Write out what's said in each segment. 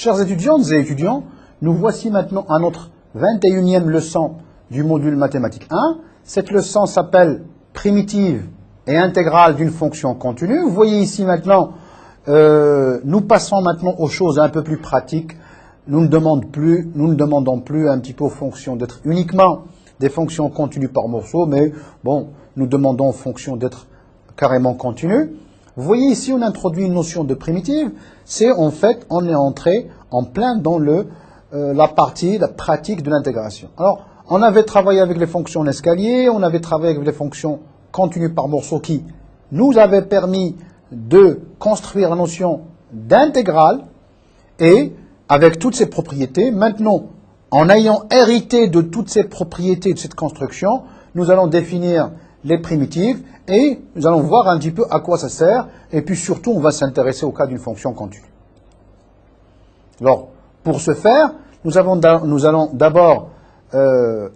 Chers étudiantes et étudiants, nous voici maintenant à notre 21e leçon du module mathématique 1. Cette leçon s'appelle primitive et intégrale d'une fonction continue. Vous voyez ici maintenant, nous passons maintenant aux choses un peu plus pratiques. Nous ne demandons plus un petit peu aux fonctions d'être uniquement des fonctions continues par morceaux, mais bon, nous demandons aux fonctions d'être carrément continues. Vous voyez ici, on introduit une notion de primitive. C'est en fait, on est entré en plein dans la pratique de l'intégration. Alors, on avait travaillé avec les fonctions en escalier, on avait travaillé avec les fonctions continues par morceaux qui nous avaient permis de construire la notion d'intégrale et avec toutes ces propriétés. Maintenant, en ayant hérité de toutes ces propriétés de cette construction, nous allons définir les primitives et nous allons voir un petit peu à quoi ça sert et puis surtout on va s'intéresser au cas d'une fonction continue. Alors, pour ce faire, nous allons d'abord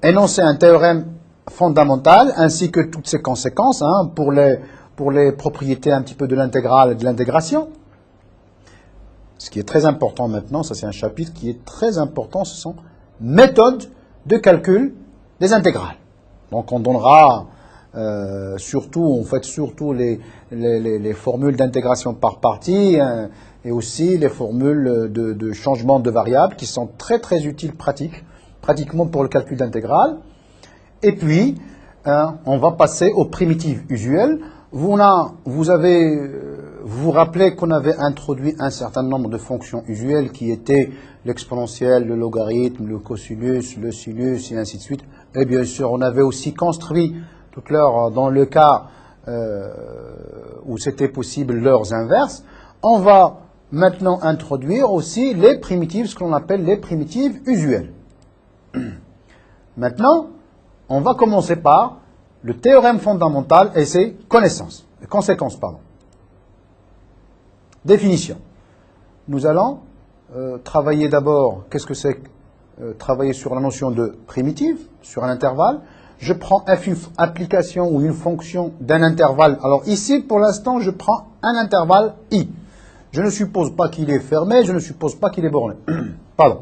énoncer un théorème fondamental ainsi que toutes ses conséquences pour les propriétés un petit peu de l'intégrale et de l'intégration. Ce qui est très important maintenant, ça c'est un chapitre qui est très important, ce sont méthodes de calcul des intégrales. Donc on donnera surtout les formules d'intégration par partie et aussi les formules de changement de variables qui sont très très utiles pratiquement pour le calcul d'intégrale. Et puis, on va passer aux primitives usuelles. Vous vous rappelez qu'on avait introduit un certain nombre de fonctions usuelles qui étaient l'exponentielle, le logarithme, le cosinus, le sinus et ainsi de suite. Et bien sûr, on avait aussi construit tout à l'heure, dans le cas où c'était possible, leurs inverses. On va maintenant introduire aussi les primitives, ce qu'on appelle les primitives usuelles. Maintenant, on va commencer par le théorème fondamental et ses conséquences. Définition. Nous allons travailler d'abord, qu'est-ce que c'est travailler sur la notion de primitive, sur un intervalle. Je prends f une application ou une fonction d'un intervalle. Alors ici, pour l'instant, je prends un intervalle i. Je ne suppose pas qu'il est fermé, je ne suppose pas qu'il est borné. Pardon.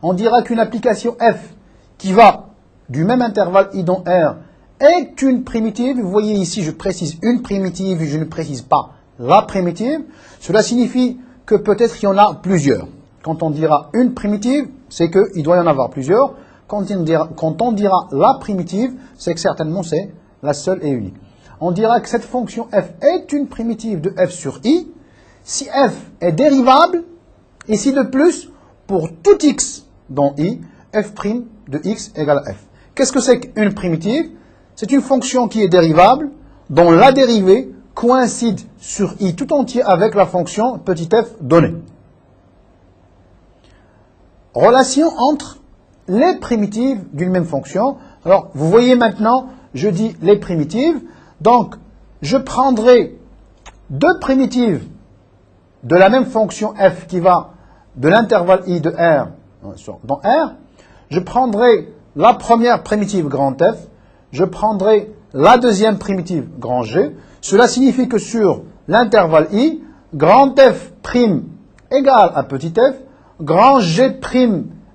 On dira qu'une application f qui va du même intervalle i dans R est une primitive. Vous voyez ici, je précise une primitive et je ne précise pas la primitive. Cela signifie que peut-être il y en a plusieurs. Quand on dira une primitive, c'est qu'il doit y en avoir plusieurs. Quand on dira la primitive, c'est que certainement c'est la seule et unique. On dira que cette fonction f est une primitive de f sur i si f est dérivable et si de plus, pour tout x dans i, f' de x égale à f. Qu'est-ce que c'est qu'une primitive? C'est une fonction qui est dérivable, dont la dérivée coïncide sur i tout entier avec la fonction petit f donnée. Relation entre les primitives d'une même fonction. Alors, vous voyez maintenant, je dis les primitives. Donc, je prendrai deux primitives de la même fonction f qui va de l'intervalle i de R dans R. Je prendrai la première primitive grand F. Je prendrai la deuxième primitive grand G. Cela signifie que sur l'intervalle i, grand F' égale à petit f, grand G'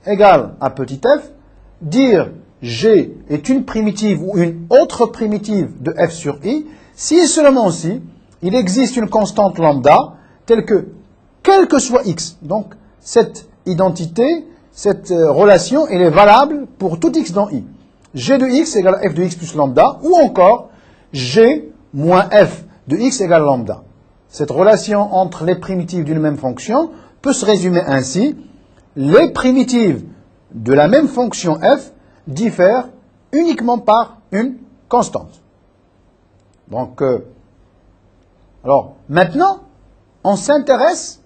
égale à petit f, dire G est une primitive ou une autre primitive de f sur i, si et seulement si il existe une constante lambda telle que, quel que soit x. Donc, cette identité, cette relation, elle est valable pour tout x dans i. G de x égale à f de x plus lambda, ou encore G moins f de x égale lambda. Cette relation entre les primitives d'une même fonction peut se résumer ainsi. Les primitives de la même fonction f diffèrent uniquement par une constante. Donc, alors, maintenant, on s'intéresse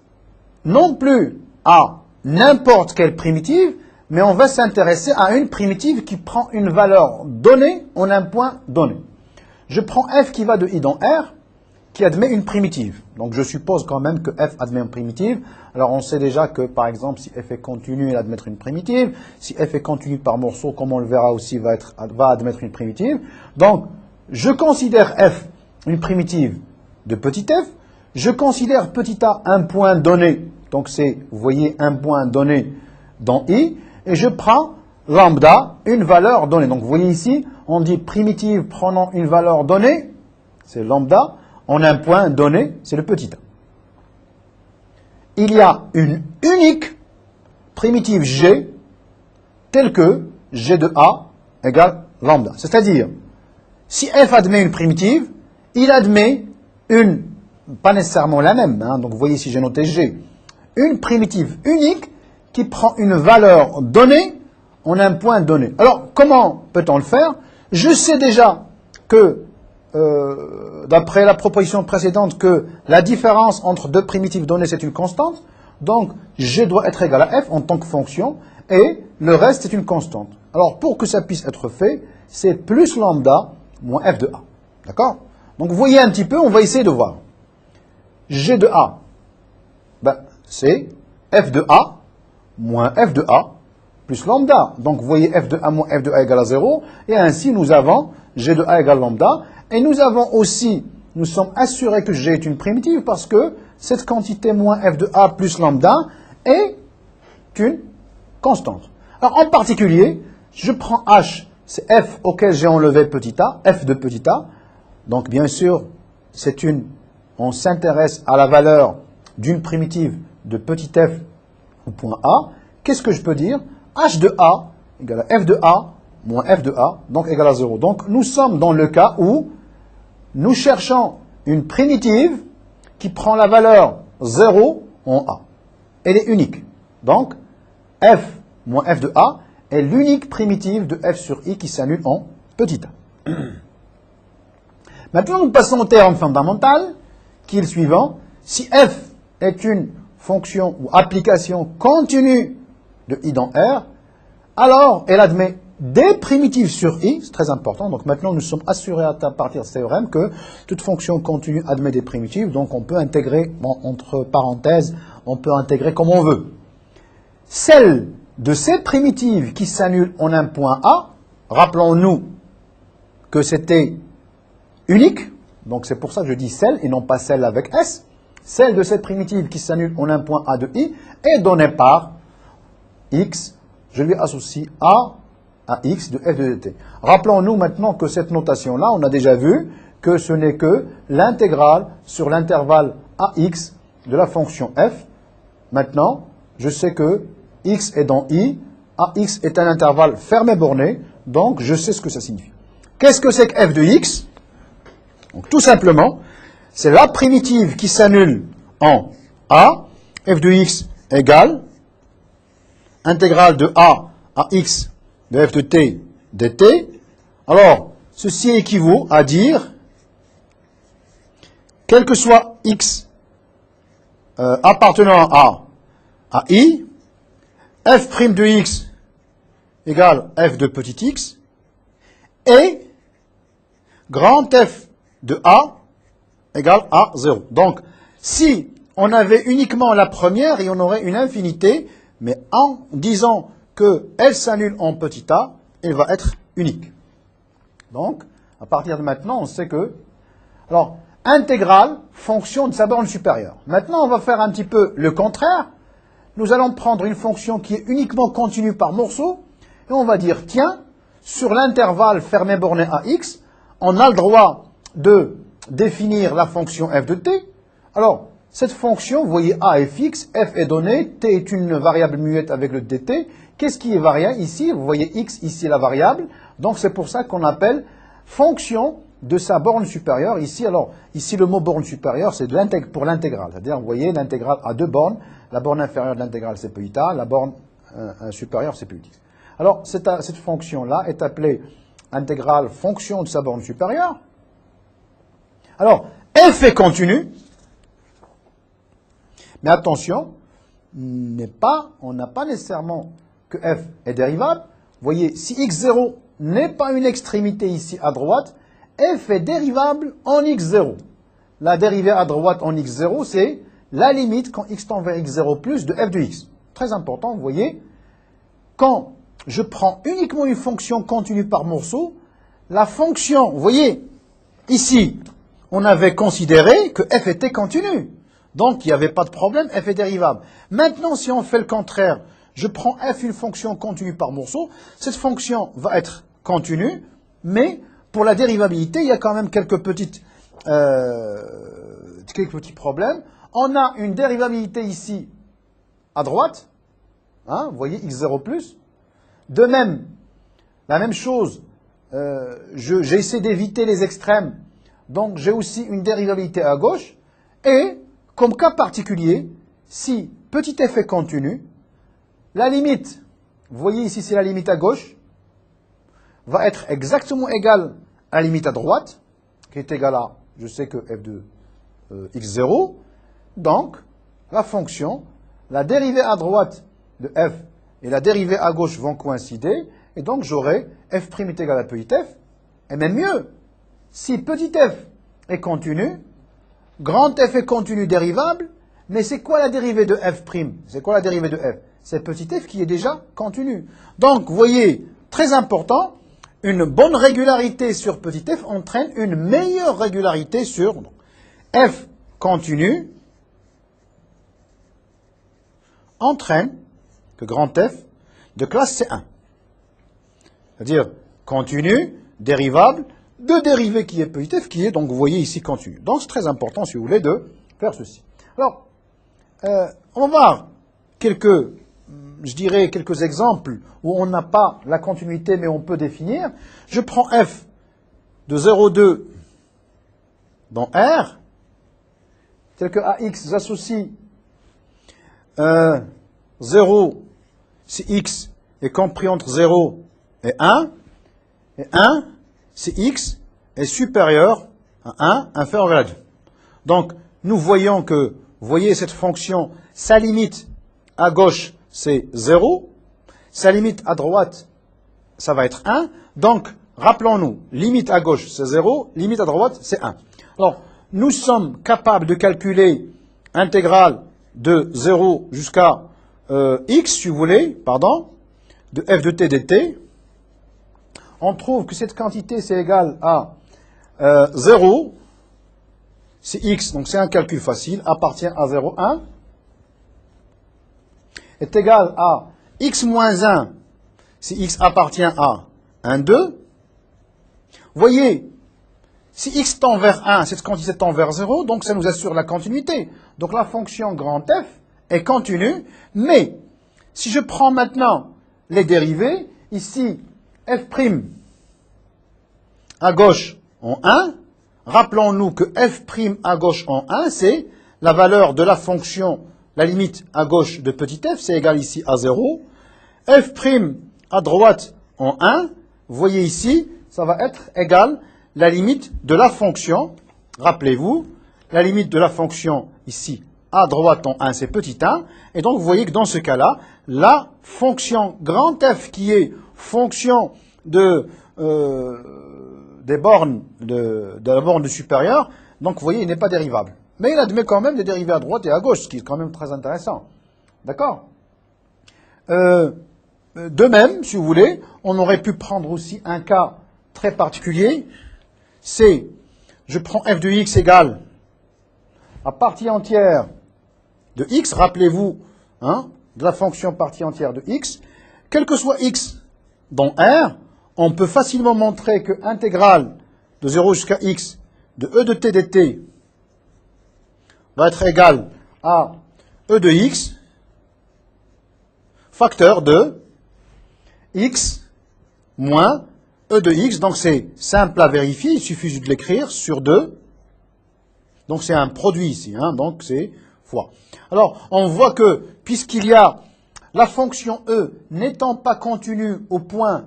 non plus à n'importe quelle primitive, mais on va s'intéresser à une primitive qui prend une valeur donnée en un point donné. Je prends f qui va de i dans R, qui admet une primitive. Donc je suppose quand même que f admet une primitive. Alors on sait déjà que, par exemple, si f est continu, il admettre une primitive. Si f est continu par morceau, comme on le verra aussi, va admettre une primitive. Donc, je considère f une primitive de petit f. Je considère petit a un point donné donc c'est, vous voyez, un point donné dans I, et je prends lambda, une valeur donnée. Donc vous voyez ici, on dit primitive prenant une valeur donnée, c'est lambda, en un point donné, c'est le petit a. Il y a une unique primitive G, telle que G de A égale lambda. C'est-à-dire, si f admet une primitive, il admet une, pas nécessairement la même, hein, donc vous voyez ici j'ai noté G, une primitive unique qui prend une valeur donnée en un point donné. Alors, comment peut-on le faire? Je sais déjà que, d'après la proposition précédente, que la différence entre deux primitives données, c'est une constante. Donc, G doit être égal à f en tant que fonction, et le reste, c'est une constante. Alors, pour que ça puisse être fait, c'est plus lambda moins f de a. D'accord? Donc, vous voyez un petit peu, on va essayer de voir. G de a, ben, c'est f de a moins f de a plus lambda. Donc, vous voyez f de a moins f de a égale à 0. Et ainsi, nous avons g de a égale lambda. Et nous avons aussi, nous sommes assurés que g est une primitive parce que cette quantité moins f de a plus lambda est une constante. Alors, en particulier, je prends h, c'est f auquel j'ai enlevé petit a, f de petit a. Donc, bien sûr, on s'intéresse à la valeur d'une primitive de petit f au point A. Qu'est-ce que je peux dire? H de A égale à f de A moins f de A, donc égale à 0. Donc, nous sommes dans le cas où nous cherchons une primitive qui prend la valeur 0 en A. Elle est unique. Donc, f moins f de A est l'unique primitive de f sur i qui s'annule en petit a. Maintenant, nous passons au terme fondamental, qui est le suivant. Si f est une fonction ou application continue de i dans R, alors elle admet des primitives sur i, c'est très important. Donc maintenant, nous sommes assurés à partir de ce théorème que toute fonction continue admet des primitives, donc on peut intégrer, bon, entre parenthèses, on peut intégrer comme on veut. Celle de ces primitives qui s'annulent en un point A, rappelons-nous que c'était unique, donc c'est pour ça que je dis celle et non pas celle avec S. Celle de cette primitive qui s'annule en un point A de i est donnée par x, je lui associe A à x de f de dt. Rappelons-nous maintenant que cette notation-là, on a déjà vu que ce n'est que l'intégrale sur l'intervalle ax de la fonction f. Maintenant, je sais que x est dans i, ax est un intervalle fermé borné, donc je sais ce que ça signifie. Qu'est-ce que c'est que f de x? Donc, tout simplement, c'est la primitive qui s'annule en a, f de x égale intégrale de a à x de f de t dt. Alors, ceci équivaut à dire, quel que soit x appartenant à i, f' de x égale f de petit x, et grand f de a égale a 0. Donc, si on avait uniquement la première, et on aurait une infinité, mais en disant qu'elle s'annule en petit a, elle va être unique. Donc, à partir de maintenant, on sait que... Alors, intégrale, fonction de sa borne supérieure. Maintenant, on va faire un petit peu le contraire. Nous allons prendre une fonction qui est uniquement continue par morceaux, et on va dire, tiens, sur l'intervalle fermé borné à x, on a le droit de définir la fonction f de t. Alors, cette fonction, vous voyez a est fixe, f est donné, t est une variable muette avec le dt. Qu'est-ce qui est variable ici? Vous voyez x, ici la variable. Donc c'est pour ça qu'on appelle fonction de sa borne supérieure. Ici, alors, ici le mot borne supérieure, c'est pour l'intégrale. C'est-à-dire, vous voyez, l'intégrale a deux bornes. La borne inférieure de l'intégrale, c'est petit a. La borne supérieure, c'est petit x. Alors, cette fonction-là est appelée intégrale fonction de sa borne supérieure. Alors, f est continue. Mais attention, on n'a pas nécessairement que f est dérivable. Vous voyez, si x0 n'est pas une extrémité ici à droite, f est dérivable en x0. La dérivée à droite en x0, c'est la limite quand x tend vers x0 plus de f de x. Très important, vous voyez, quand je prends uniquement une fonction continue par morceau, la fonction, vous voyez, ici, on avait considéré que f était continue. Donc, il n'y avait pas de problème, f est dérivable. Maintenant, si on fait le contraire, je prends f, une fonction continue par morceau, cette fonction va être continue, mais pour la dérivabilité, il y a quand même quelques petits problèmes. On a une dérivabilité ici à droite, hein, vous voyez, x0 plus. De même, la même chose, j'ai essayé d'éviter les extrêmes, donc j'ai aussi une dérivabilité à gauche, et comme cas particulier, si petit f est continu, la limite, vous voyez ici c'est la limite à gauche, va être exactement égale à la limite à droite, qui est égale à, je sais que f de x0, donc la fonction, la dérivée à droite de f et la dérivée à gauche vont coïncider, et donc j'aurai f' est égal à petit f, et même mieux, si petit f est continu, grand f est continu dérivable, mais c'est quoi la dérivée de f'? C'est quoi la dérivée de f? C'est petit f qui est déjà continu. Donc, vous voyez, très important, une bonne régularité sur petit f entraîne une meilleure régularité sur f continu, entraîne que grand f de classe C1. C'est-à-dire continu, dérivable, de dérivée qui est petit f, qui est, donc vous voyez ici, continu. Donc c'est très important, si vous voulez, de faire ceci. Alors, on va voir quelques exemples où on n'a pas la continuité, mais on peut définir. Je prends f de 0,2 dans R, tel que à x, j'associe 0 si x est compris entre 0 et 1, et 1 si x est supérieur à 1, inférieur à 2. Donc, nous voyons que, vous voyez cette fonction, sa limite à gauche, c'est 0, sa limite à droite, ça va être 1. Donc, rappelons-nous, limite à gauche, c'est 0, limite à droite, c'est 1. Alors, nous sommes capables de calculer intégrale de 0 jusqu'à x, si vous voulez, pardon, de f de t dt. On trouve que cette quantité, c'est égal à 0, c'est x, donc c'est un calcul facile, appartient à 0,1, est égal à x moins 1, si x appartient à 1, 2. Vous voyez, si x tend vers 1, cette quantité tend vers 0, donc ça nous assure la continuité. Donc la fonction grand f est continue, mais si je prends maintenant les dérivés, ici, f' à gauche en 1, rappelons-nous que f' à gauche en 1, c'est la valeur de la fonction, la limite à gauche de petit f, c'est égal ici à 0. f' à droite en 1, vous voyez ici, ça va être égal la limite de la fonction, rappelez-vous, la limite de la fonction ici à droite en 1, c'est petit 1, et donc vous voyez que dans ce cas-là, la fonction grand f qui est fonction des bornes de la borne supérieure, donc vous voyez, il n'est pas dérivable. Mais il admet quand même des dérivés à droite et à gauche, ce qui est quand même très intéressant. D'accord? De même, si vous voulez, on aurait pu prendre aussi un cas très particulier, c'est, je prends f de x égale à partie entière de x, rappelez-vous, hein, de la fonction partie entière de x, quel que soit x dans R, on peut facilement montrer que intégrale de 0 jusqu'à x de e de t dt va être égale à e de x facteur de x moins e de x, donc c'est simple à vérifier, il suffit juste de l'écrire sur 2, donc c'est un produit ici, hein, donc c'est fois. Alors, on voit que, puisqu'il y a la fonction e n'étant pas continue au point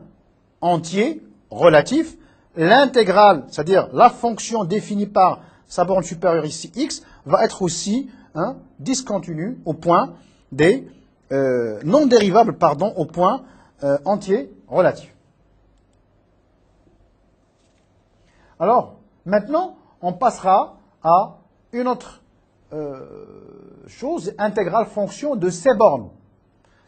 entier, relatif, l'intégrale, c'est-à-dire la fonction définie par sa borne supérieure ici, x, va être aussi discontinue au point des non dérivables, pardon, au point entier relatif. Alors, maintenant, on passera à une autre chose, intégrale fonction de ces bornes.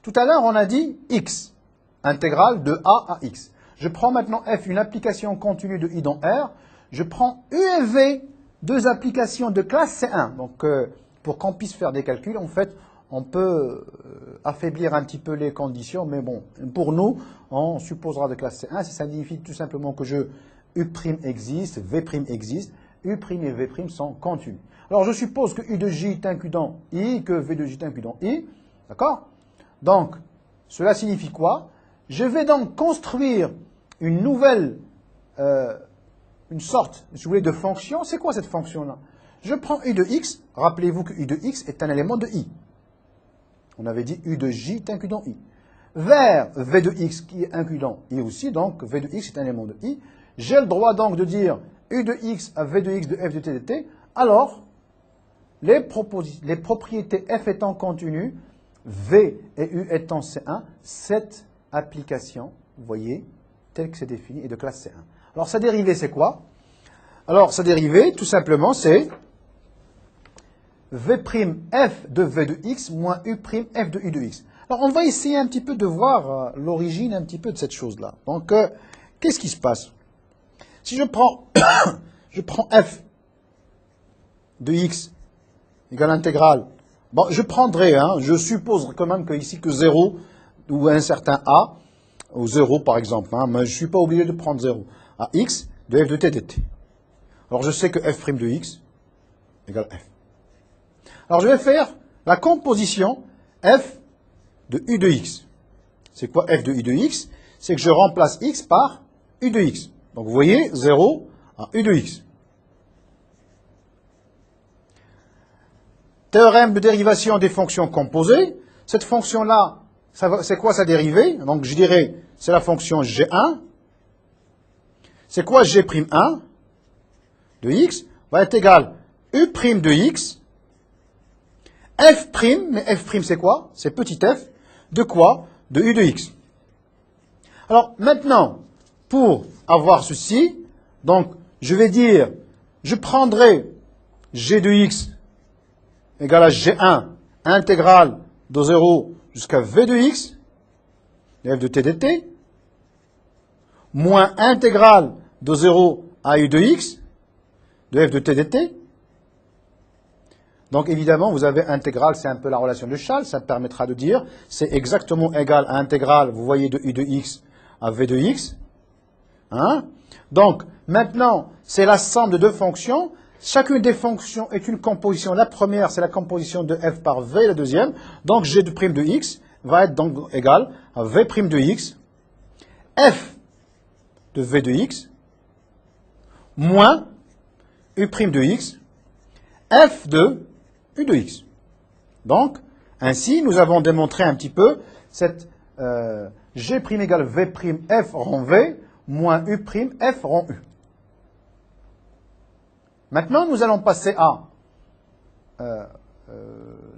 Tout à l'heure, on a dit x, intégrale de a à x. Je prends maintenant f, une application continue de i dans R. Je prends u et v, deux applications de classe C1. Donc, pour qu'on puisse faire des calculs, en fait, on peut affaiblir un petit peu les conditions, mais bon, pour nous, on supposera de classe C1, ça signifie tout simplement que U' existe, V' existe, U' et V' sont continus. Alors je suppose que U de J est inclus dans I, que V de J est inclus dans I, d'accord? Donc, cela signifie quoi? Je vais donc construire une nouvelle, une sorte, si vous voulez, de fonction. C'est quoi cette fonction-là? Je prends U de X, rappelez-vous que U de X est un élément de I. On avait dit U de J est inclus dans I. Vers V de X qui est inclus dans I aussi, donc V de X est un élément de I. J'ai le droit donc de dire U de X à V de X de F de T de T. Alors, les propriétés F étant continues, V et U étant C1, cette application, vous voyez, telle que c'est défini, est de classe C1. Alors, sa dérivée, c'est quoi? Alors, sa dérivée, tout simplement, c'est V'F de V de X moins U'F de U de X. Alors, on va essayer un petit peu de voir l'origine un petit peu de cette chose-là. Donc, qu'est-ce qui se passe? Si je prends, je prends F de X égale intégrale, bon, je prendrai, je suppose quand même qu'ici que 0 ou un certain A, ou 0 par exemple, mais je ne suis pas obligé de prendre 0, à X de F de T dt. Alors, je sais que F' de X égale F. Alors, je vais faire la composition F de U de X. C'est quoi F de U de X? C'est que je remplace X par U de X. Donc, vous voyez, 0 à U de X. Théorème de dérivation des fonctions composées. Cette fonction-là, c'est quoi sa dérivée? Donc, je dirais, c'est la fonction G1. C'est quoi G'1 de X va être égal U' de X F', mais F' c'est quoi? C'est petit f, de quoi? De U de X. Alors, maintenant, pour avoir ceci, donc, je vais dire, je prendrai G de X égale à G1 intégrale de 0 jusqu'à V de X, de F de T dt, moins intégrale de 0 à U de X, de F de T dt. Donc, évidemment, vous avez intégrale, c'est un peu la relation de Chasles, ça permettra de dire, c'est exactement égal à intégrale, vous voyez, de U de X à V de X. Donc, maintenant, c'est la somme de deux fonctions. Chacune des fonctions est une composition. La première, c'est la composition de F par V, la deuxième. Donc, G de prime de X va être donc égal à V prime de X, F de V de X, moins U prime de X, F de U de X. Donc, ainsi, nous avons démontré un petit peu cette G' égale V' F rond V, moins U' F rond U. Maintenant, nous allons passer à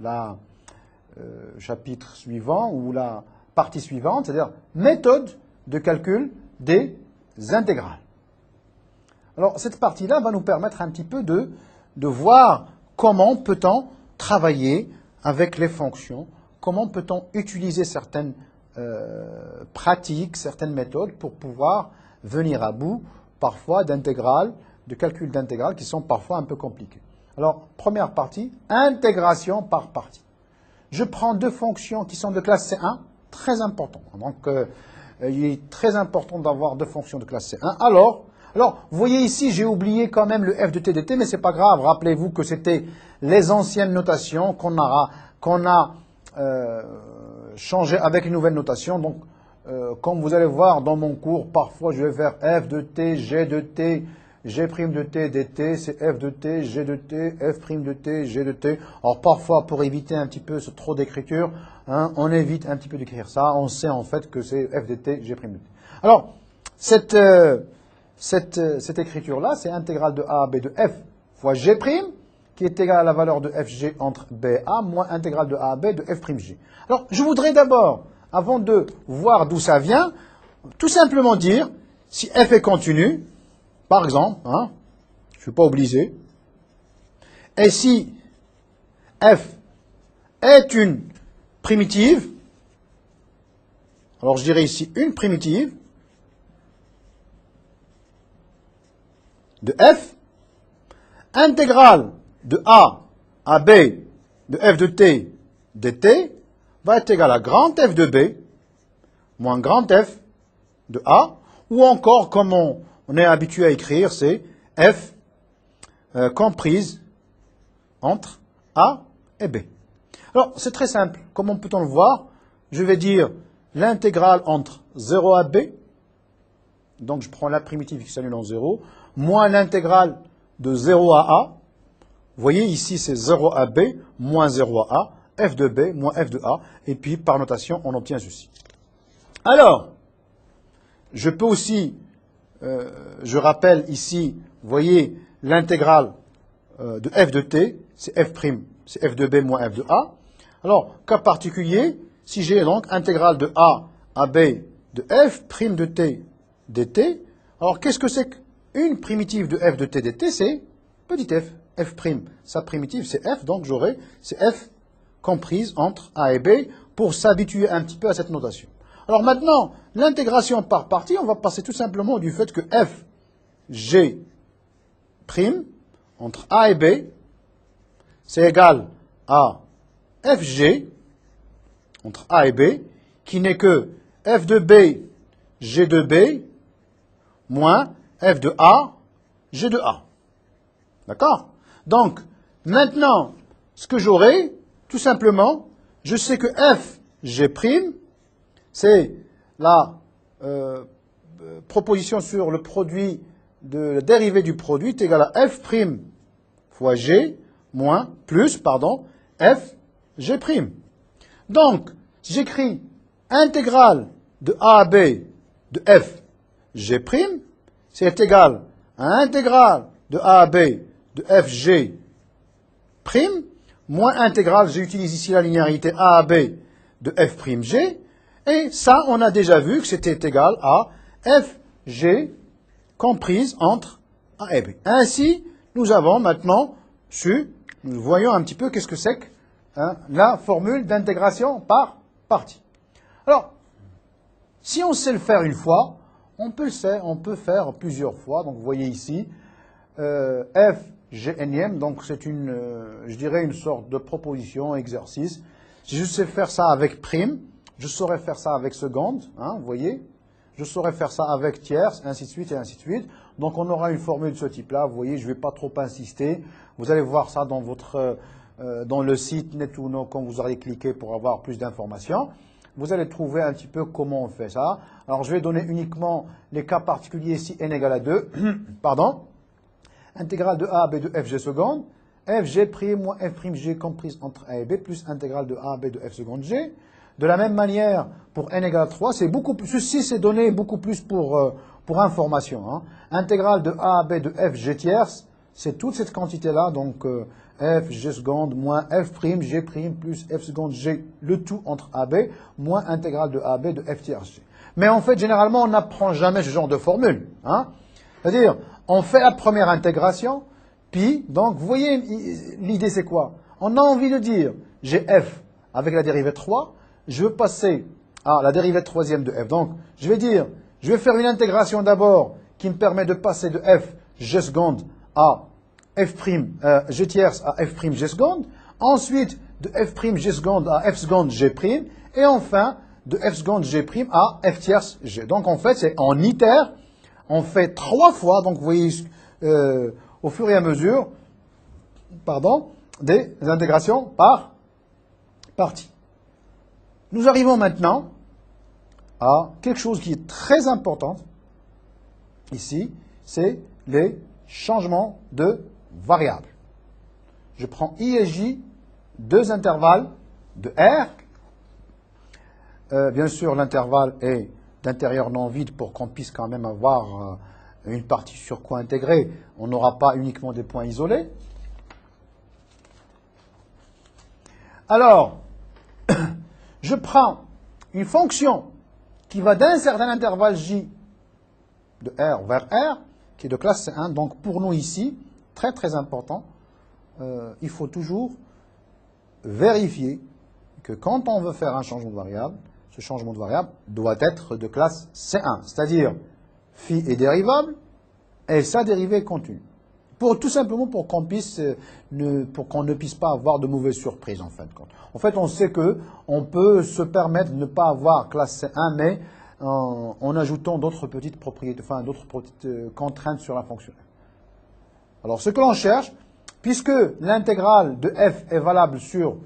la chapitre suivant, ou la partie suivante, c'est-à-dire méthode de calcul des intégrales. Alors, cette partie-là va nous permettre un petit peu de voir comment peut-on travailler avec les fonctions, comment peut-on utiliser certaines pratiques, certaines méthodes pour pouvoir venir à bout, parfois, d'intégrales, de calcul d'intégrales qui sont parfois un peu compliqués. Alors, première partie, intégration par partie. Je prends deux fonctions qui sont de classe C1, très important. Donc, il est très important d'avoir deux fonctions de classe C1. Alors, vous voyez ici, j'ai oublié quand même le F de T dt, mais c'est pas grave. Rappelez-vous que c'était les anciennes notations qu'on a changées avec une nouvelle notation. Donc, comme vous allez voir dans mon cours, parfois je vais faire F de T, G de T, G' de T dt, c'est F de T, G de T, F' de T, G de T. Alors parfois, pour éviter un petit peu ce trop d'écriture, on évite un petit peu d'écrire ça. On sait en fait que c'est F de T, G' de T. Alors, cette écriture-là, c'est intégrale de A à B de F fois G', qui est égale à la valeur de Fg entre B et A, moins intégrale de A à B de F'G. Alors, je voudrais d'abord, avant de voir d'où ça vient, tout simplement dire, si F est continu, par exemple, je ne suis pas obligé, et si F est une primitive, alors je dirais ici une primitive de F, intégrale de A à B de f de t dt va être égal à grand F de B moins grand F de A, ou encore, comme on est habitué à écrire, c'est F comprise entre A et B. Alors, c'est très simple. Comment peut-on le voir? Je vais dire l'intégrale entre 0 à B, donc je prends la primitive qui s'annule en 0, moins l'intégrale de 0 à A. Vous voyez, ici, c'est 0 à B, moins 0 à A, f de B, moins f de A, et puis, par notation, on obtient ceci. Alors, je peux aussi, je rappelle ici, vous voyez, l'intégrale de f de t, c'est f de b moins f de a. Alors, cas particulier, si j'ai donc intégrale de a à b de f prime de t dt, alors qu'est-ce que c'est qu'une primitive de f de t dt? C'est petit f, f prime. Sa primitive, c'est f, donc j'aurai, c'est f comprise entre a et b, pour s'habituer un petit peu à cette notation. Alors maintenant, l'intégration par partie, on va passer tout simplement du fait que f, g, prime, entre a et b, c'est égal à fg, entre a et b, qui n'est que f de b, g de b, moins f de a, g de a. D'accord? Donc, maintenant, ce que j'aurai, tout simplement, je sais que f, g', c'est la proposition sur le produit de la dérivée du produit est égale à f' fois g moins plus, pardon, f g'. Donc, si j'écris intégrale de a à b de f g', c'est égal à intégrale de a à b de f g', moins intégrale, j'utilise ici la linéarité a à b de f' g, et ça, on a déjà vu que c'était égal à fg comprise entre a et b. Ainsi, nous avons maintenant su, nous voyons un petit peu qu'est-ce que c'est que la formule d'intégration par partie. Alors, si on sait le faire une fois, on peut faire plusieurs fois. Donc, vous voyez ici, f g énième, donc c'est une, je dirais, une sorte de proposition, exercice. Si je sais faire ça avec prime, je saurais faire ça avec seconde, hein, vous voyez. Je saurais faire ça avec tierce, ainsi de suite et ainsi de suite. Donc on aura une formule de ce type-là. Vous voyez, je ne vais pas trop insister. Vous allez voir ça dans dans le site Netuno quand vous aurez cliqué pour avoir plus d'informations. Vous allez trouver un petit peu comment on fait ça. Alors je vais donner uniquement les cas particuliers si n égale à 2. Pardon. Intégrale de a à b de fg seconde. fg' moins f'g comprise entre a et b plus intégrale de a à b de f seconde g. De la même manière, pour n égale à 3, c'est beaucoup plus, ceci c'est donné beaucoup plus pour information. Hein. Intégrale de a à b de f g tierce, c'est toute cette quantité-là, donc f g seconde moins f' g' plus f seconde g, le tout entre a, b, moins intégrale de a à b de f tierce g. Mais en fait, généralement, on n'apprend jamais ce genre de formule. Hein. C'est-à-dire, on fait la première intégration, puis, donc, vous voyez, l'idée c'est quoi? On a envie de dire, j'ai f avec la dérivée 3, je veux passer à la dérivée troisième de f. Donc, je vais dire, je vais faire une intégration d'abord qui me permet de passer de f g seconde à f', g tierce à f' g seconde. Ensuite, de f' g seconde à f seconde g'. Et enfin, de f seconde g' à f tierce g. Donc, en fait, c'est en itère. On fait 3 fois. Donc, vous voyez, au fur et à mesure, des intégrations par partie. Nous arrivons maintenant à quelque chose qui est très important ici, c'est les changements de variables. Je prends I et J, deux intervalles de R. Bien sûr, l'intervalle est d'intérieur non vide pour qu'on puisse quand même avoir une partie sur quoi intégrer. On n'aura pas uniquement des points isolés. Alors, je prends une fonction qui va d'un certain intervalle J de R vers R, qui est de classe C1. Donc pour nous ici, très très important, il faut toujours vérifier que quand on veut faire un changement de variable, ce changement de variable doit être de classe C1, c'est-à-dire phi est dérivable et sa dérivée est continue. Tout simplement pour qu'on puisse, pour qu'on ne puisse pas avoir de mauvaises surprises, en fin de compte. En fait, on sait qu'on peut se permettre de ne pas avoir classe C1, mais en ajoutant d'autres petites propriétés, enfin d'autres petites contraintes sur la fonction. Alors, ce que l'on cherche, puisque l'intégrale de f est valable sur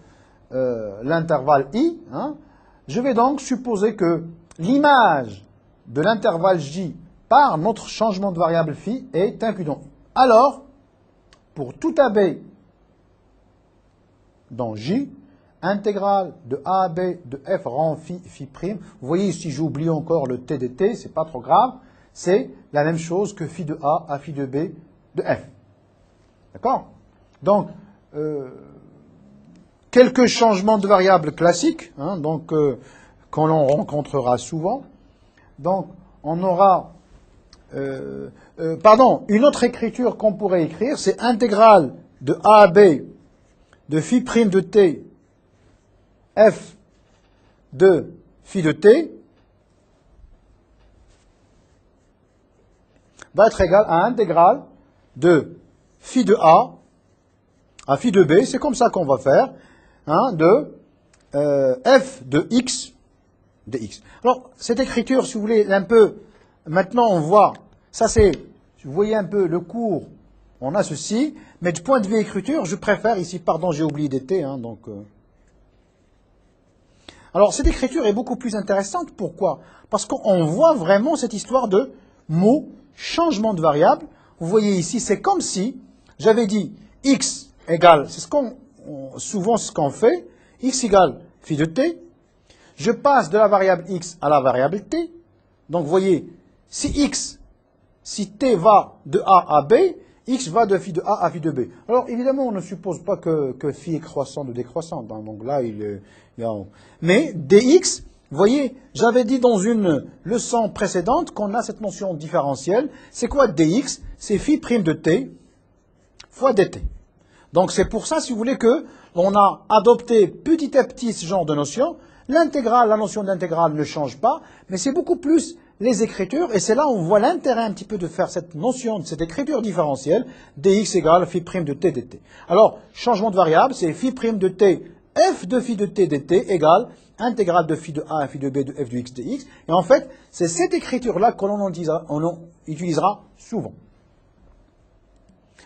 l'intervalle i, hein, je vais donc supposer que l'image de l'intervalle j par notre changement de variable phi est inclus dans i. Alors, pour tout AB dans j, intégrale de a à b de f rang phi, phi prime. Vous voyez ici, j'oublie encore le t dt, c'est pas trop grave. C'est la même chose que phi de a à phi de b de f. D'accord? Donc, quelques changements de variables classiques, hein, donc qu'on rencontrera souvent. Donc, on aura, une autre écriture qu'on pourrait écrire, c'est intégrale de a à b de phi prime de t f de phi de t va être égal à intégrale de phi de a à phi de b, c'est comme ça qu'on va faire, hein, de f de x de x. Alors, cette écriture, si vous voulez, un peu, maintenant on voit, ça c'est, vous voyez un peu le cours, on a ceci, mais du point de vue écriture, je préfère ici, pardon, j'ai oublié des t, hein, donc... Alors, cette écriture est beaucoup plus intéressante, pourquoi? Parce qu'on voit vraiment cette histoire de mots, changement de variable. Vous voyez ici, c'est comme si j'avais dit x égale, c'est souvent ce qu'on fait, x égale phi de t, je passe de la variable x à la variable t, donc vous voyez, si t va de a à b, x va de phi de a à phi de b. Alors évidemment, on ne suppose pas que phi est croissante ou décroissante, hein, donc là, il y a... Mais dx, vous voyez, j'avais dit dans une leçon précédente qu'on a cette notion différentielle. C'est quoi dx? C'est phi prime de t fois dt. Donc c'est pour ça, si vous voulez, que on a adopté petit à petit ce genre de notion. L'intégrale, la notion d'intégrale ne change pas, mais c'est beaucoup plus les écritures, et c'est là où on voit l'intérêt un petit peu de faire cette notion, de cette écriture différentielle, dx égale phi prime de t dt. Alors, changement de variable, c'est phi prime de t, f de phi de t dt égale intégrale de phi de a à phi de b de f de x dx. Et en fait, c'est cette écriture-là que l'on utilisera souvent.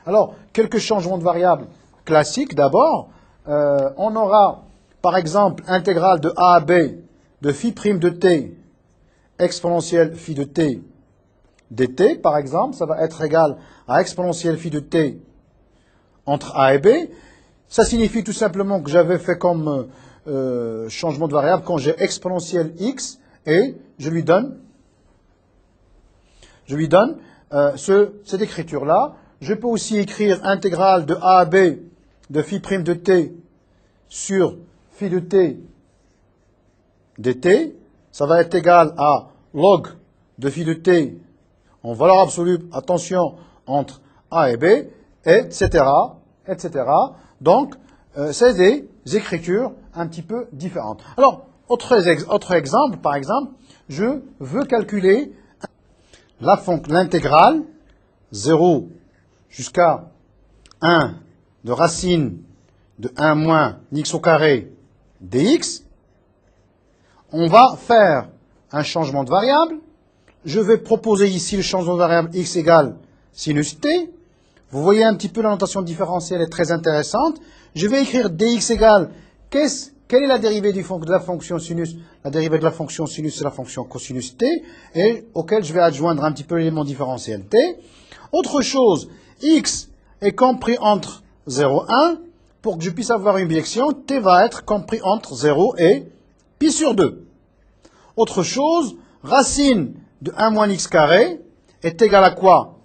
Alors, quelques changements de variables classiques d'abord. On aura, par exemple, intégrale de a à b de phi prime de t exponentielle phi de t dt, par exemple, ça va être égal à exponentielle phi de t entre a et b. Ça signifie tout simplement que j'avais fait comme changement de variable quand j'ai exponentielle x et je lui donne cette écriture-là. Je peux aussi écrire intégrale de a à b de phi prime de t sur phi de t dt. Ça va être égal à log de phi de t en valeur absolue, attention, entre a et b, etc., etc. Donc, c'est des écritures un petit peu différentes. Alors, autre exemple, par exemple, je veux calculer l'intégrale 0 jusqu'à 1 de racine de 1 moins x au carré dx. On va faire un changement de variable. Je vais proposer ici le changement de variable x égale sinus t. Vous voyez un petit peu la notation différentielle est très intéressante. Je vais écrire dx égale, quelle est la dérivée de la fonction sinus? La dérivée de la fonction sinus, c'est la fonction cosinus t, et auquel je vais adjoindre un petit peu l'élément différentiel t. Autre chose, x est compris entre 0 et 1. Pour que je puisse avoir une bijection, t va être compris entre 0 et pi sur 2. Autre chose, racine de 1 moins x carré est égal à quoi?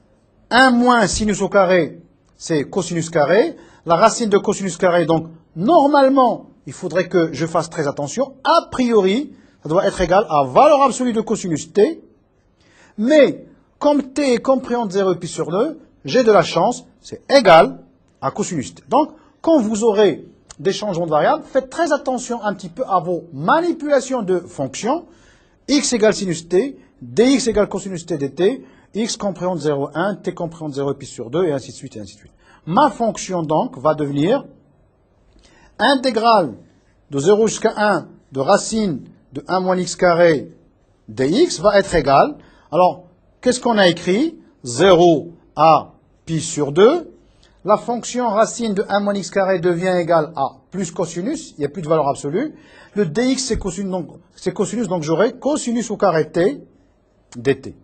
1 moins sinus au carré, c'est cosinus carré. La racine de cosinus carré, donc, normalement, il faudrait que je fasse très attention. A priori, ça doit être égal à valeur absolue de cosinus t. Mais, comme t est compris entre 0 et pi sur 2, j'ai de la chance, c'est égal à cosinus t. Donc, quand vous aurez des changements de variables, faites très attention un petit peu à vos manipulations de fonctions. X égale sinus t, dx égale cosinus t dt, x compréhende 0, 1, t compréhende 0 pi sur 2, et ainsi de suite, et ainsi de suite. Ma fonction, donc, va devenir intégrale de 0 jusqu'à 1 de racine de 1 moins x carré dx va être égale. Alors, qu'est-ce qu'on a écrit? 0 à pi sur 2. La fonction racine de 1 moins x carré devient égale à plus cosinus, il n'y a plus de valeur absolue. Le dx, c'est cosinus, donc j'aurai cosinus au carré t dt.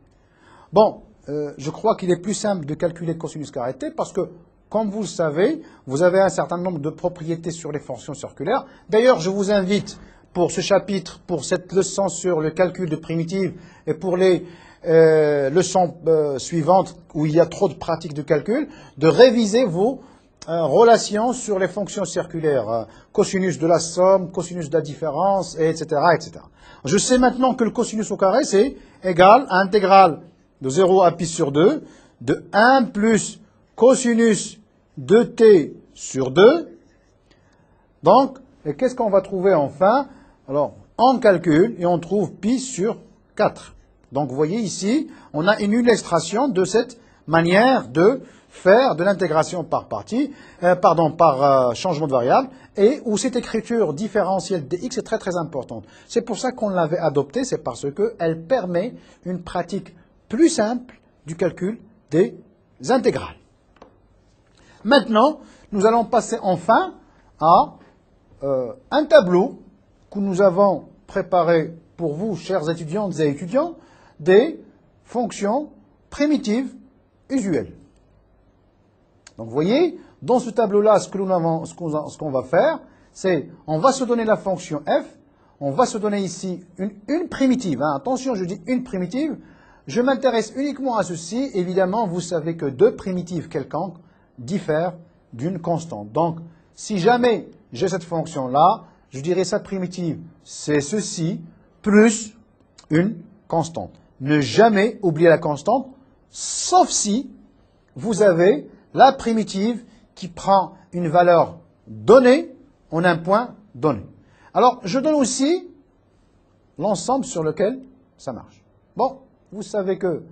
Bon, je crois qu'il est plus simple de calculer cosinus carré t parce que, comme vous le savez, vous avez un certain nombre de propriétés sur les fonctions circulaires. D'ailleurs, je vous invite, pour ce chapitre, pour cette leçon sur le calcul de primitives et pour les leçons suivantes où il y a trop de pratiques de calcul, de réviser vos relations sur les fonctions circulaires. Cosinus de la somme, cosinus de la différence, etc., etc. Je sais maintenant que le cosinus au carré, c'est égal à intégrale de 0 à pi sur 2 de 1 plus cosinus de t sur 2. Donc, et qu'est-ce qu'on va trouver enfin? Alors, on calcule et on trouve pi sur 4. Donc, vous voyez ici, on a une illustration de cette manière de faire de l'intégration par partie, par changement de variable, et où cette écriture différentielle dx est très très importante. C'est pour ça qu'on l'avait adoptée, c'est parce qu'elle permet une pratique plus simple du calcul des intégrales. Maintenant, nous allons passer enfin à un tableau que nous avons préparé pour vous, chers étudiantes et étudiants, des fonctions primitives usuelles. Donc, vous voyez, dans ce tableau-là, ce qu'on va faire, c'est, on va se donner la fonction f, on va se donner ici une primitive. Hein. Attention, je dis une primitive, je m'intéresse uniquement à ceci. Évidemment, vous savez que deux primitives quelconques diffèrent d'une constante. Donc, si jamais j'ai cette fonction-là, je dirais sa primitive, c'est ceci, plus une constante. Ne jamais oublier la constante, sauf si vous avez la primitive qui prend une valeur donnée en un point donné. Alors, je donne aussi l'ensemble sur lequel ça marche. Bon, vous savez que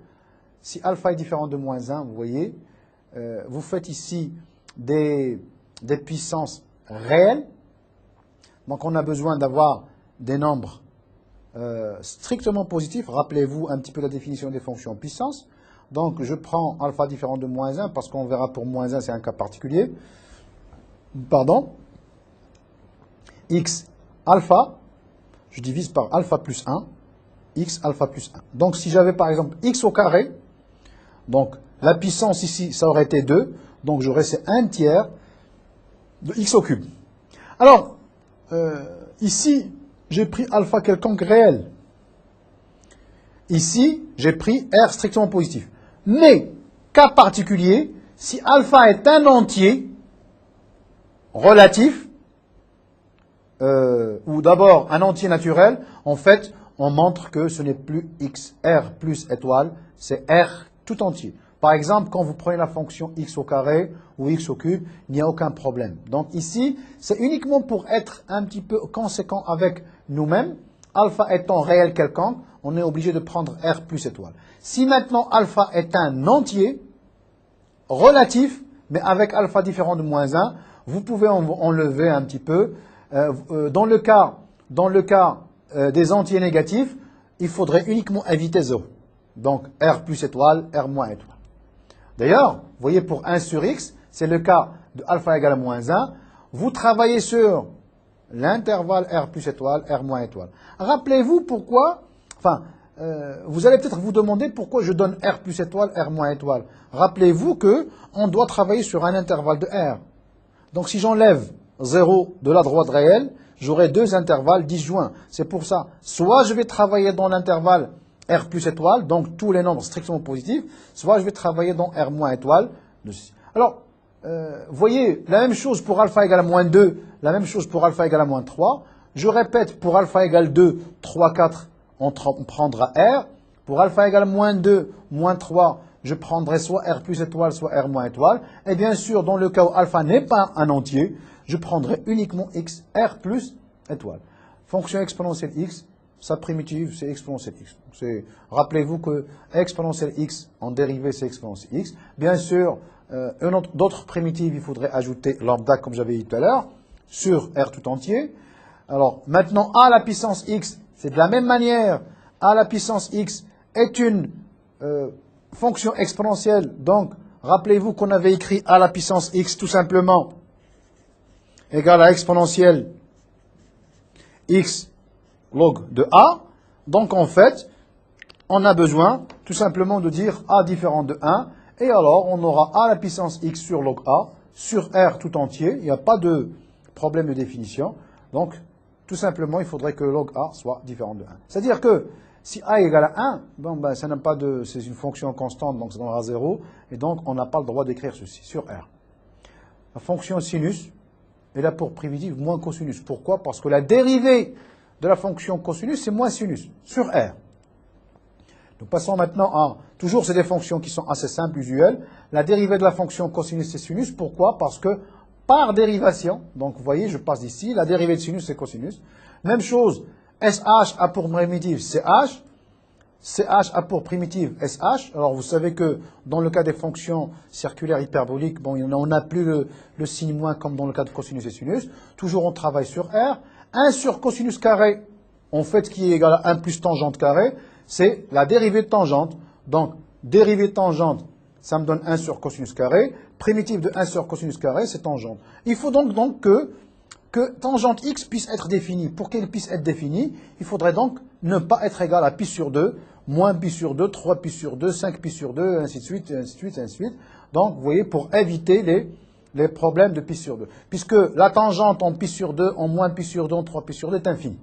si alpha est différent de moins 1, vous voyez, vous faites ici des puissances réelles. Donc, on a besoin d'avoir des nombres strictement positifs. Rappelez-vous un petit peu la définition des fonctions puissance. Donc, je prends alpha différent de moins 1, parce qu'on verra pour moins 1, c'est un cas particulier. Pardon. X alpha, je divise par alpha plus 1, x alpha plus 1. Donc, si j'avais par exemple x au carré, donc la puissance ici, ça aurait été 2, donc j'aurais c'est 1 tiers de x au cube. Alors, ici, j'ai pris alpha quelconque réel. Ici, j'ai pris R strictement positif. Mais, cas particulier, si alpha est un entier relatif, ou d'abord un entier naturel, en fait, on montre que ce n'est plus XR plus étoile, c'est R tout entier. Par exemple, quand vous prenez la fonction x au carré ou x au cube, il n'y a aucun problème. Donc ici, c'est uniquement pour être un petit peu conséquent avec nous-mêmes. Alpha étant réel quelconque, on est obligé de prendre R plus étoile. Si maintenant alpha est un entier relatif, mais avec alpha différent de moins 1, vous pouvez enlever un petit peu. Dans le cas des entiers négatifs, il faudrait uniquement éviter 0. Donc R plus étoile, R moins étoile. D'ailleurs, vous voyez pour 1 sur x, c'est le cas de alpha égale à moins 1. Vous travaillez sur l'intervalle R plus étoile, R moins étoile. Rappelez-vous pourquoi, vous allez peut-être vous demander pourquoi je donne R plus étoile, R moins étoile. Rappelez-vous qu'on doit travailler sur un intervalle de R. Donc si j'enlève 0 de la droite réelle, j'aurai deux intervalles disjoints. C'est pour ça, soit je vais travailler dans l'intervalle R plus étoile, donc tous les nombres strictement positifs, soit je vais travailler dans R moins étoile. Alors, voyez, la même chose pour alpha égale à moins 2, la même chose pour alpha égale à moins 3. Je répète, pour alpha égale 2, 3, 4, on prendra R. Pour alpha égale à moins 2, moins 3, je prendrai soit R plus étoile, soit R moins étoile. Et bien sûr, dans le cas où alpha n'est pas un entier, je prendrai uniquement x, R plus étoile. Fonction exponentielle x, sa primitive, c'est exponentielle x. Rappelez-vous que exponentielle x, en dérivée, c'est exponentielle x. Bien sûr, d'autres primitives, il faudrait ajouter lambda, comme j'avais dit tout à l'heure, sur R tout entier. Alors, maintenant, a à la puissance x, c'est de la même manière. A à la puissance x est une fonction exponentielle. Donc, rappelez-vous qu'on avait écrit a à la puissance x tout simplement égale à exponentielle x log de a. Donc, en fait, on a besoin tout simplement de dire a différent de 1. Et alors, on aura a à la puissance x sur log a sur R tout entier. Il n'y a pas de problème de définition. Donc, tout simplement, il faudrait que log a soit différent de 1. C'est-à-dire que si a égale à 1, bon, ben, ça n'a pas de, c'est une fonction constante, donc ça donnera 0. Et donc, on n'a pas le droit d'écrire ceci sur R. La fonction sinus est là pour primitive moins cosinus. Pourquoi? Parce que la dérivée de la fonction cosinus, c'est moins sinus sur R. Nous passons maintenant à, toujours c'est des fonctions qui sont assez simples, usuelles. La dérivée de la fonction cosinus c'est sinus. Pourquoi? Parce que par dérivation, donc vous voyez, je passe d'ici, la dérivée de sinus c'est cosinus. Même chose, SH a pour primitive CH, CH a pour primitive SH. Alors vous savez que dans le cas des fonctions circulaires hyperboliques, bon, on n'a plus le signe moins comme dans le cas de cosinus et sinus. Toujours on travaille sur R. 1 sur cosinus carré, en fait, ce qui est égal à 1 plus tangente carré, c'est la dérivée de tangente. Donc, dérivée de tangente, ça me donne 1 sur cosinus carré. Primitive de 1 sur cosinus carré, c'est tangente. Il faut donc que tangente x puisse être définie. Pour qu'elle puisse être définie, il faudrait donc ne pas être égal à pi sur 2, moins pi sur 2, 3 pi sur 2, 5 pi sur 2, ainsi de suite, ainsi de suite, ainsi de suite. Donc, vous voyez, pour éviter les problèmes de pi sur 2. Puisque la tangente en pi sur 2, en moins pi sur 2, en 3 pi sur 2 est infinie.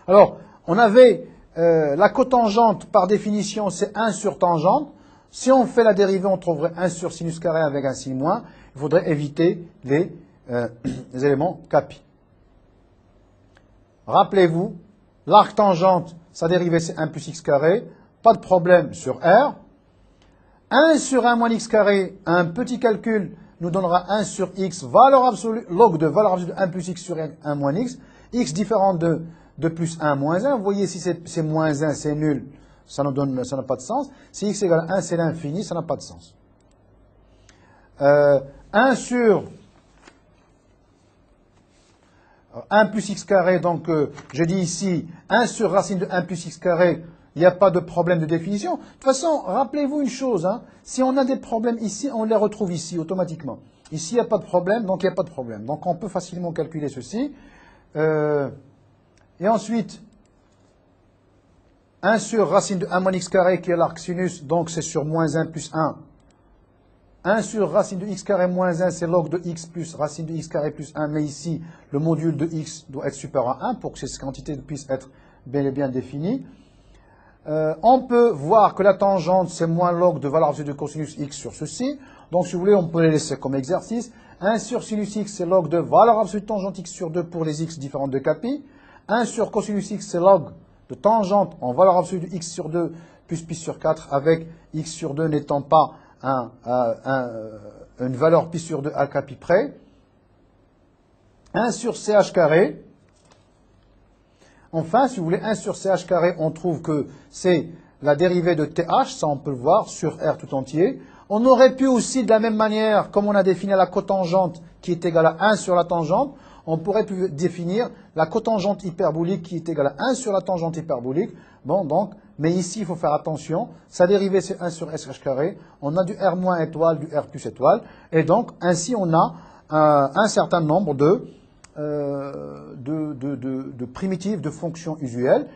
Alors, on avait la cotangente, par définition, c'est 1 sur tangente. Si on fait la dérivée, on trouverait 1 sur sinus carré avec un signe moins. Il faudrait éviter les éléments capi. Rappelez-vous, l'arc tangente, sa dérivée, c'est 1 plus x carré. Pas de problème sur R. 1 sur 1 moins x carré, un petit calcul, nous donnera 1 sur x, valeur absolue, log de valeur absolue de 1 plus x sur 1 moins x. X différent de plus 1 moins 1. Vous voyez, si c'est moins 1, c'est nul. Ça n'a pas de sens. Si x égale 1, c'est l'infini, ça n'a pas de sens. 1 sur 1 plus x carré, donc je dis ici 1 sur racine de 1 plus x carré, il n'y a pas de problème de définition. De toute façon, rappelez-vous une chose, hein, si on a des problèmes ici, on les retrouve ici automatiquement. Ici, il n'y a pas de problème, donc il n'y a pas de problème. Donc on peut facilement calculer ceci. Et ensuite, 1 sur racine de 1 moins x carré qui est l'arc sinus, donc c'est sur moins 1 plus 1. 1 sur racine de x carré moins 1, c'est log de x plus racine de x carré plus 1. Mais ici, le module de x doit être supérieur à 1 pour que cette quantité puisse être bel et bien définie. On peut voir que la tangente, c'est moins log de valeur absolue de cosinus x sur ceci. Donc, si vous voulez, on peut les laisser comme exercice. 1 sur sinus x, c'est log de valeur absolue de tangente x sur 2 pour les x différentes de capi. 1 sur cosinus x, c'est log de tangente en valeur absolue de x sur 2 plus pi sur 4 avec x sur 2 n'étant pas une valeur pi sur 2 à capi près. 1 sur ch carré. Enfin, si vous voulez, 1 sur ch carré, on trouve que c'est la dérivée de th, ça on peut le voir, sur R tout entier. On aurait pu aussi, de la même manière, comme on a défini la cotangente qui est égale à 1 sur la tangente, on pourrait définir la cotangente hyperbolique qui est égale à 1 sur la tangente hyperbolique. Bon, donc, mais ici, il faut faire attention. Sa dérivée, c'est 1 sur sh carré. On a du r moins étoile, du r plus étoile. Et donc, ainsi, on a un certain nombre de primitives, de fonctions usuelles.